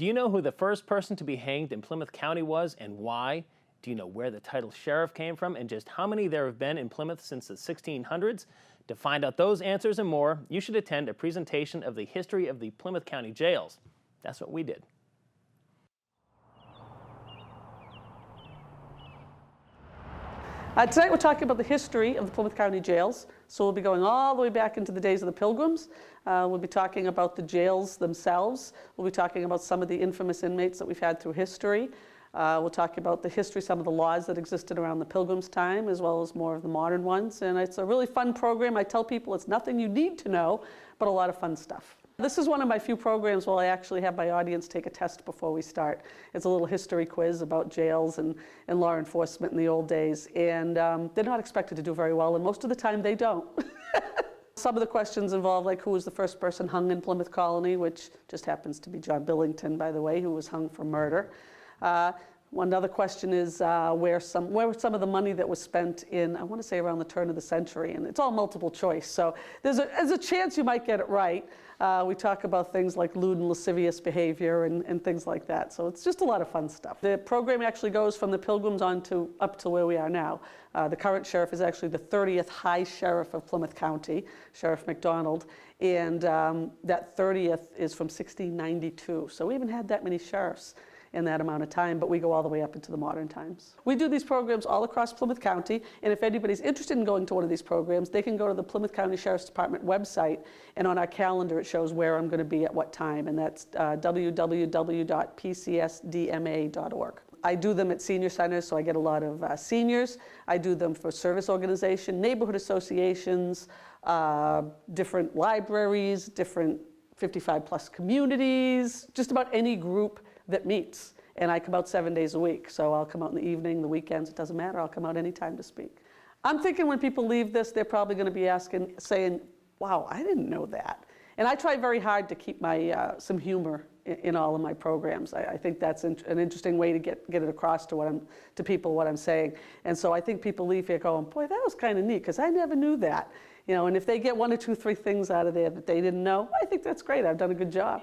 Do you know who the first person to be hanged in Plymouth County was and why? Do you know where the title sheriff came from and just how many there have been in Plymouth since the 1600s? To find out those answers and more, you should attend a presentation of the history of the Plymouth County Jails. That's what we did. Tonight we're talking about the history of the Plymouth County Jails. So we'll be going all the way back into the days of the Pilgrims. We'll be talking about the jails themselves. We'll be talking about some of the infamous inmates that we've had through history. We'll talk about the history, some of the laws that existed around the Pilgrims' time, as well as more of the modern ones. And it's a really fun program. I tell people it's nothing you need to know, but a lot of fun stuff. This is one of my few programs where I actually have my audience take a test before we start. It's a little history quiz about jails and law enforcement in the old days. And they're not expected to do very well, and most of the time they don't. Some of the questions involve, like, who was the first person hung in Plymouth Colony, which just happens to be John Billington, by the way, who was hung for murder. One other question is where was some of the money that was spent in, I want to say around the turn of the century, and it's all multiple choice, so there's a chance you might get it right. We talk about things like lewd and lascivious behavior and things like that, so it's just a lot of fun stuff. The program actually goes from the Pilgrims up to where we are now. The current sheriff is actually the 30th High Sheriff of Plymouth County, Sheriff McDonald, and that 30th is from 1692, so we haven't had that many sheriffs in that amount of time, but we go all the way up into the modern times. We do these programs all across Plymouth County, and if anybody's interested in going to one of these programs, they can go to the Plymouth County Sheriff's Department website, and on our calendar it shows where I'm going to be at what time, and that's www.pcsdma.org. I do them at senior centers, so I get a lot of seniors. I do them for service organization, neighborhood associations, different libraries, different 55-plus communities, just about any group that meets. And I come out 7 days a week, so I'll come out in the evening, the weekends, it doesn't matter, I'll come out anytime to speak. I'm thinking when people leave this, they're probably going to be saying, wow, I didn't know that. And I try very hard to keep my some humor in all of my programs. I think that's an interesting way to get it across to people what I'm saying. And so I think people leave here going, boy, that was kind of neat, because I never knew that. You know, and if they get 1 or 2, 3 things out of there that they didn't know, I think that's great. I've done a good job.